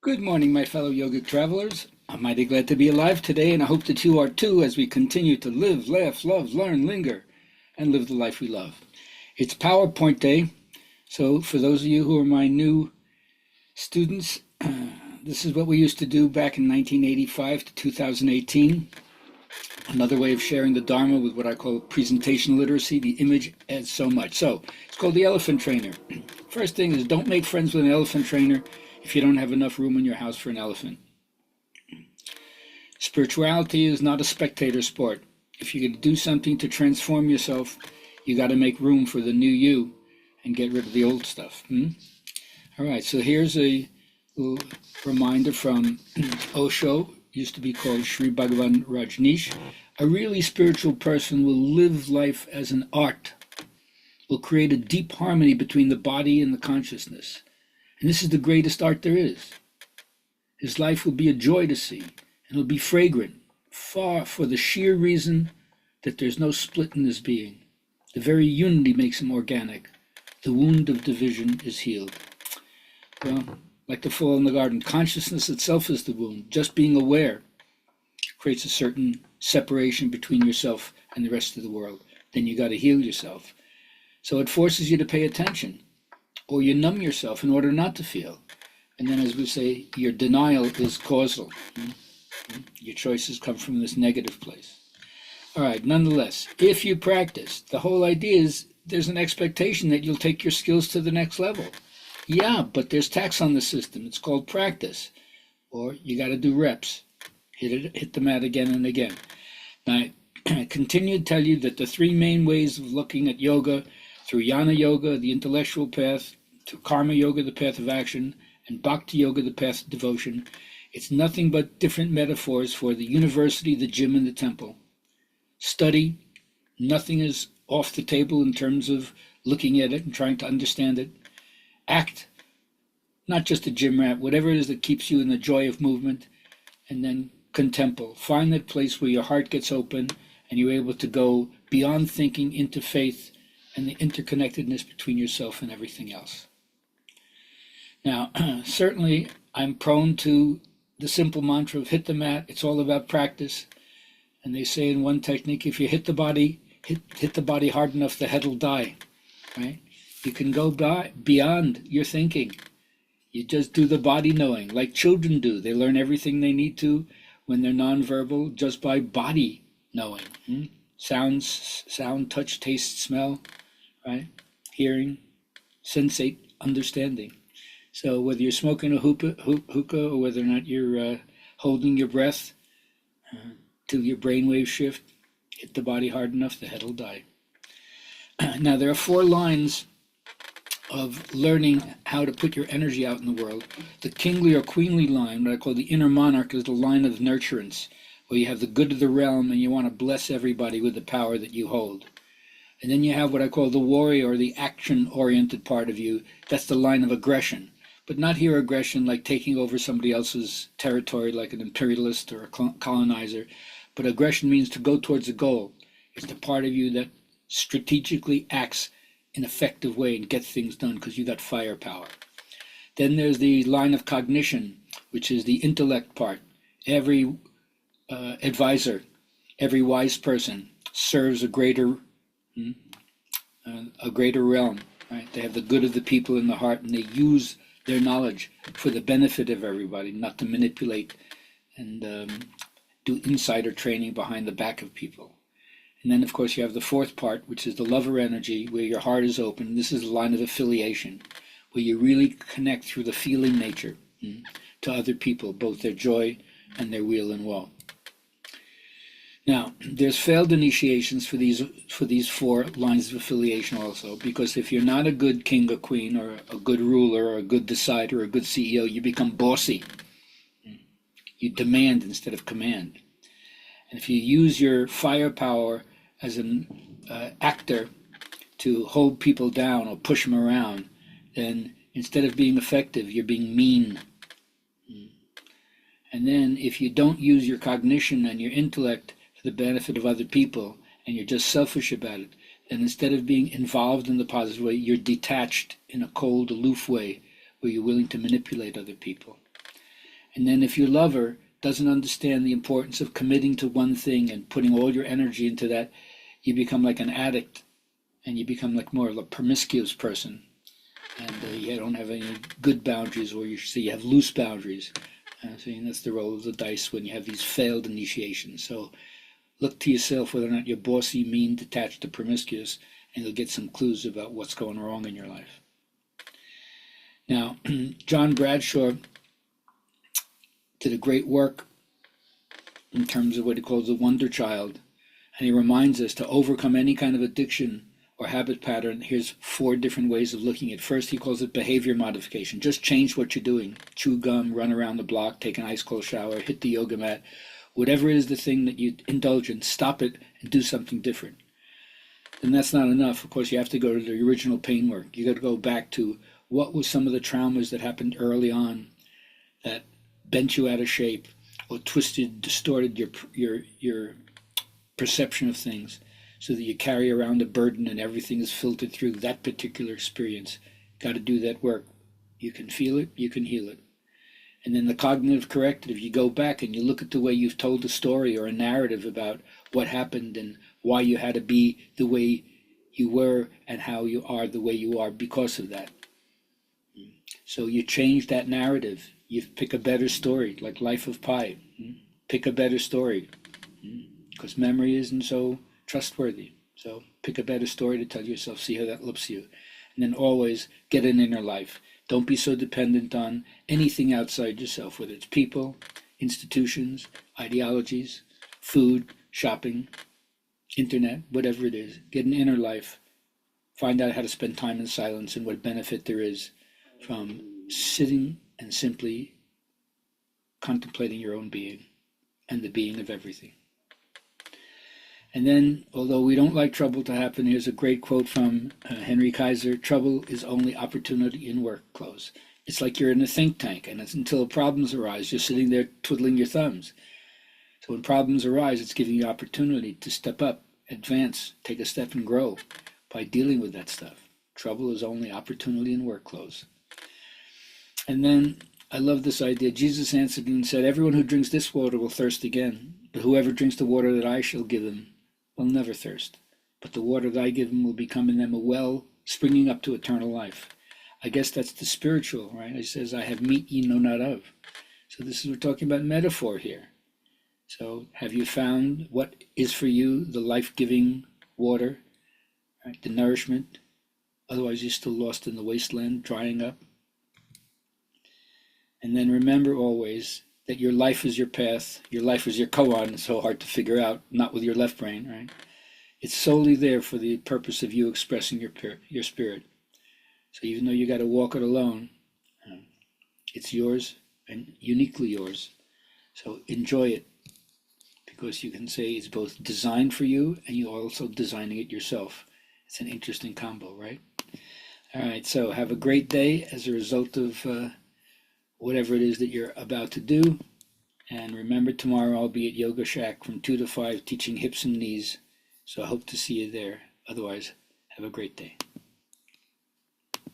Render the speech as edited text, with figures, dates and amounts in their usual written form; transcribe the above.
Good morning, my fellow yogic travelers. I'm mighty glad to be alive today, and I hope that you are too as we continue to live, laugh, love, learn, linger, and live the life we love. It's PowerPoint Day, so for those of you who are my new students, this is what we used to do back in 1985 to 2018. Another way of sharing the Dharma with what I call presentation literacy. The image adds so much. So it's called the elephant trainer. First thing is, don't make friends with an elephant trainer if you don't have enough room in your house for an elephant. Spirituality is not a spectator sport. If you're going to do something to transform yourself, you got to make room for the new you and get rid of the old stuff. All right, so here's a little reminder from Osho, used to be called Sri Bhagavan Rajneesh. A really spiritual person will live life as an art, will create a deep harmony between the body and the consciousness. And this is the greatest art there is. His life will be a joy to see, and it'll be fragrant, far for the sheer reason that there's no split in his being. The very unity makes him organic. The wound of division is healed. Well, like the fall in the garden, consciousness itself is the wound. Just being aware creates a certain separation between yourself and the rest of the world. Then you got to heal yourself. So it forces you to pay attention, or you numb yourself in order not to feel. And then, as we say, your denial is causal. Your choices come from this negative place. All right, nonetheless, if you practice, the whole idea is there's an expectation that you'll take your skills to the next level. Yeah, but there's tax on the system. It's called practice. Or you got to do reps. Hit the mat again and again. Now, I continue to tell you that the three main ways of looking at yoga, through Jnana Yoga, the intellectual path, through Karma Yoga, the path of action, and Bhakti Yoga, the path of devotion, it's nothing but different metaphors for the university, the gym, and the temple. Study, nothing is off the table in terms of looking at it and trying to understand it. Act, not just a gym rat, whatever it is that keeps you in the joy of movement. And then contemple, find that place where your heart gets open and you're able to go beyond thinking into faith and the interconnectedness between yourself and everything else. Now, certainly I'm prone to the simple mantra of hit the mat. It's all about practice. And they say in one technique, if you hit the body, hit the body hard enough, the head will die, right? You can go beyond your thinking. You just do the body knowing, like children do. They learn everything they need to when they're nonverbal just by body knowing. Sounds, sound, touch, taste, smell, right? Hearing, sensate, understanding. So whether you're smoking a hookah or whether or not you're holding your breath till your brainwave shift, hit the body hard enough, the head will die. Now there are 4 lines of learning how to put your energy out in the world. The kingly or queenly line, what I call the inner monarch, is the line of nurturance, where you have the good of the realm and you want to bless everybody with the power that you hold. And then you have what I call the warrior, or the action-oriented part of you. That's the line of aggression. But not here aggression like taking over somebody else's territory like an imperialist or a colonizer. But aggression means to go towards a goal. It's the part of you that strategically acts in an effective way and gets things done because you got firepower. Then there's the line of cognition, which is the intellect part. Every advisor, every wise person serves a greater realm, right? They have the good of the people in the heart, and they use their knowledge for the benefit of everybody, not to manipulate and do insider training behind the back of people. And then, of course, you have the 4th part, which is the lover energy, where your heart is open. This is the line of affiliation, where you really connect through the feeling nature to other people, both their joy and their weal and woe. Now, there's failed initiations for these 4 lines of affiliation also, because if you're not a good king or queen or a good ruler or a good decider or a good CEO, you become bossy. You demand instead of command. And if you use your firepower as an actor to hold people down or push them around, then instead of being effective, you're being mean. And then if you don't use your cognition and your intellect for the benefit of other people, and you're just selfish about it, then instead of being involved in the positive way, you're detached in a cold, aloof way where you're willing to manipulate other people. And then if your lover doesn't understand the importance of committing to one thing and putting all your energy into that, you become like an addict, and you become like more of a promiscuous person, and you don't have any good boundaries, or you say you have loose boundaries. So that's the roll of the dice when you have these failed initiations. So look to yourself whether or not you're bossy, mean, detached, or promiscuous, and you'll get some clues about what's going wrong in your life. Now, John Bradshaw did a great work in terms of what he calls the wonder child, and he reminds us to overcome any kind of addiction or habit pattern. Here's 4 different ways of looking at it. First, he calls it behavior modification. Just change what you're doing. Chew gum, run around the block, take an ice cold shower, hit the yoga mat. Whatever is the thing that you indulge in, stop it and do something different. And that's not enough. Of course, you have to go to the original pain work. You got to go back to what was some of the traumas that happened early on that bent you out of shape or twisted, distorted your perception of things, so that you carry around a burden and everything is filtered through that particular experience. Got to do that work. You can feel it, you can heal it. And then the cognitive corrective, you go back and you look at the way you've told a story or a narrative about what happened and why you had to be the way you were and how you are the way you are because of that. So you change that narrative. You pick a better story, like Life of Pi. Pick a better story, because memory isn't so trustworthy. So pick a better story to tell yourself, see how that looks you. And then always get an inner life. Don't be so dependent on anything outside yourself, whether it's people, institutions, ideologies, food, shopping, internet, whatever it is. Get an inner life. Find out how to spend time in silence and what benefit there is from sitting and simply contemplating your own being and the being of everything. And then, although we don't like trouble to happen, here's a great quote from Henry Kaiser: trouble is only opportunity in work clothes. It's like you're in a think tank, and it's until problems arise, you're sitting there twiddling your thumbs. So when problems arise, it's giving you opportunity to step up, advance, take a step and grow by dealing with that stuff. Trouble is only opportunity in work clothes. And then I love this idea. Jesus answered and said, everyone who drinks this water will thirst again, but whoever drinks the water that I shall give him will never thirst. But the water that I give him will become in them a well springing up to eternal life. I guess that's the spiritual, right? It says, I have meat ye know not of. So this is, we're talking about metaphor here. So have you found what is for you the life-giving water, right? The nourishment? Otherwise you're still lost in the wasteland, drying up. And then remember always that your life is your path. Your life is your koan. It's so hard to figure out, not with your left brain, right? It's solely there for the purpose of you expressing your spirit. So even though you got to walk it alone, it's yours and uniquely yours. So enjoy it, because you can say it's both designed for you and you're also designing it yourself. It's an interesting combo, right? All right, so have a great day as a result of whatever it is that you're about to do. And remember, tomorrow I'll be at Yoga Shack from 2 to 5 teaching hips and knees. So I hope to see you there. Otherwise, have a great day.